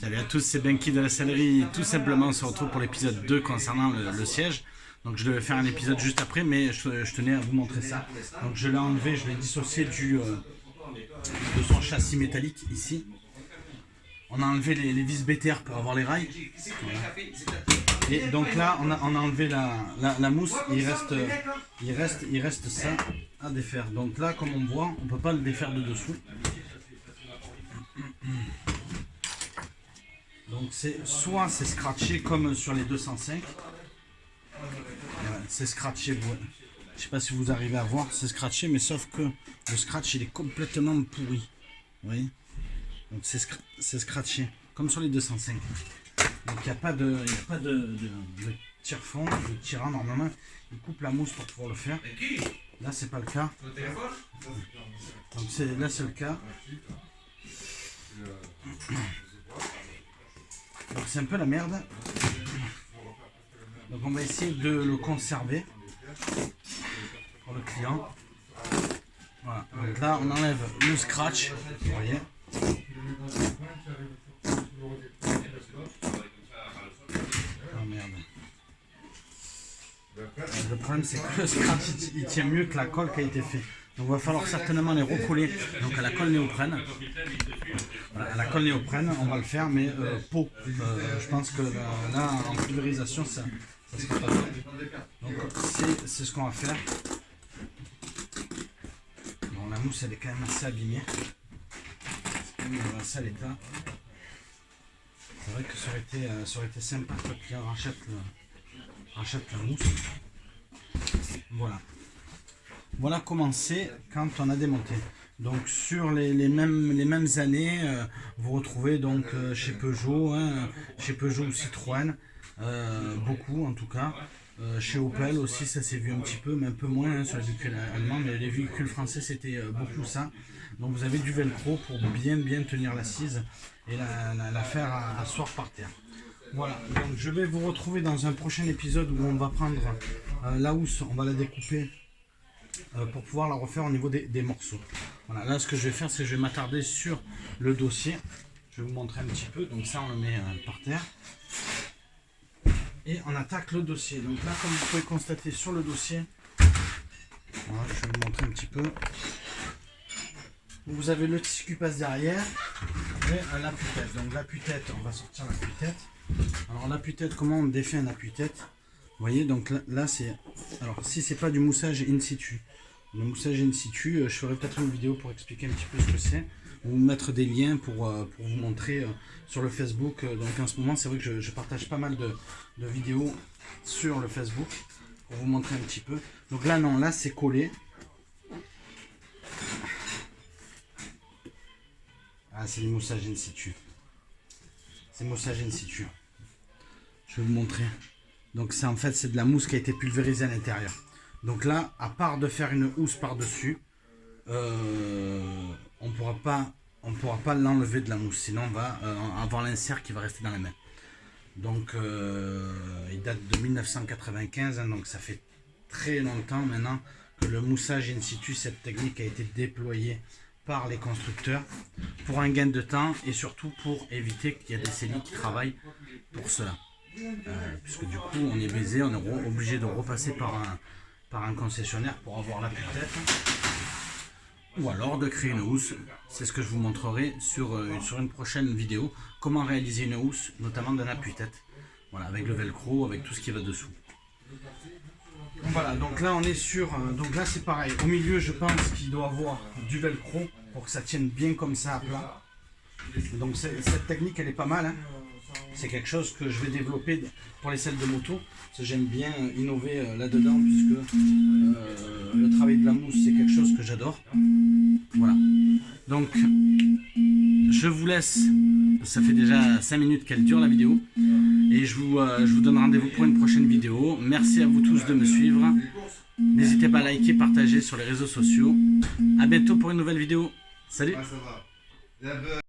Salut à tous, c'est Benki de la Sellerie. Tout simplement, on se retrouve pour l'épisode 2 concernant le siège. Donc je devais faire un épisode juste après, mais je tenais à vous montrer ça. Donc je l'ai enlevé, je l'ai dissocié de son châssis métallique ici. On a enlevé les vis BTR pour avoir les rails. Voilà. Et donc là, on a enlevé la mousse. Il reste ça à défaire. Donc là, comme on voit, on ne peut pas le défaire de dessous. Donc soit c'est scratché comme sur les 205. Voilà, c'est scratché. Je ne sais pas si vous arrivez à voir, c'est scratché, mais sauf que le scratch il est complètement pourri. Vous voyez? Donc c'est scratché, comme sur les 205. Donc il n'y a pas de tire-fond, de tirant normalement. Il coupe la mousse pour pouvoir le faire. Là c'est pas le cas. Donc là c'est le cas. Donc c'est un peu la merde. Donc on va essayer de le conserver pour le client. Voilà. Donc là on enlève le scratch, vous voyez. Oh merde. Le problème c'est que le scratch il tient mieux que la colle qui a été faite. Donc il va falloir certainement les recoller donc à la colle néoprène. Voilà, à la colle néoprène on va le faire, mais peau. Je pense que là en pulvérisation ça sera pas fait. Donc c'est ce qu'on va faire. Bon, la mousse elle est quand même assez abîmée. C'est quand même assez à l'état. C'est vrai que ça aurait été sympa que le client rachète la mousse. Voilà. Voilà comment c'est quand on a démonté. Donc sur les mêmes années, vous retrouvez donc chez Peugeot, chez Peugeot ou Citroën, beaucoup en tout cas. Chez Opel aussi, ça s'est vu un petit peu, mais un peu moins sur les véhicules allemands, mais les véhicules français c'était beaucoup ça. Donc vous avez du velcro pour bien tenir l'assise et la faire asseoir par terre. Voilà, donc je vais vous retrouver dans un prochain épisode où on va prendre la housse, on va la découper pour pouvoir la refaire au niveau des morceaux. Voilà, là ce que je vais faire c'est que je vais m'attarder sur le dossier. Je vais vous montrer un petit peu. Donc ça on le met par terre et on attaque le dossier. Donc là comme vous pouvez constater sur le dossier, voilà, je vais vous montrer un petit peu. Vous avez le tissu qui passe derrière et l'appui-tête. Donc l'appui-tête, on va sortir l'appui-tête. Alors l'appui-tête, comment on défait un appui-tête? Vous voyez, donc là c'est... Alors si c'est pas du moussage in situ, le moussage in situ, je ferai peut-être une vidéo pour expliquer un petit peu ce que c'est, ou mettre des liens pour vous montrer sur le Facebook. Donc en ce moment c'est vrai que je partage pas mal de vidéos sur le Facebook pour vous montrer un petit peu. Donc là non, là c'est collé. Ah, c'est du moussage in situ. C'est moussage in situ. Je vais vous montrer. Donc ça en fait c'est de la mousse qui a été pulvérisée à l'intérieur. Donc là, à part de faire une housse par-dessus, on pourra pas l'enlever de la mousse. Sinon on va avoir l'insert qui va rester dans la main. Donc il date de 1995, donc ça fait très longtemps maintenant que le moussage in situ, cette technique a été déployée par les constructeurs pour un gain de temps et surtout pour éviter qu'il y ait des cellules qui travaillent pour cela. Puisque du coup on est baisé, on est obligé de repasser par un concessionnaire pour avoir l'appui-tête ou alors de créer une housse. C'est ce que je vous montrerai sur une prochaine vidéo, comment réaliser une housse, notamment d'un appui-tête, voilà, avec le velcro, avec tout ce qui va dessous. Voilà, donc là on est sur, donc là c'est pareil, au milieu je pense qu'il doit avoir du velcro pour que ça tienne bien comme ça à plat. Donc cette technique elle est pas mal, hein. C'est quelque chose que je vais développer pour les selles de moto, parce que j'aime bien innover là-dedans, puisque le travail de la mousse c'est quelque chose que j'adore. Voilà, donc je vous laisse, ça fait déjà 5 minutes qu'elle dure la vidéo, et je vous donne rendez-vous pour une prochaine vidéo. Merci à vous tous de me suivre, n'hésitez pas à liker, partager sur les réseaux sociaux. A bientôt pour une nouvelle vidéo, salut.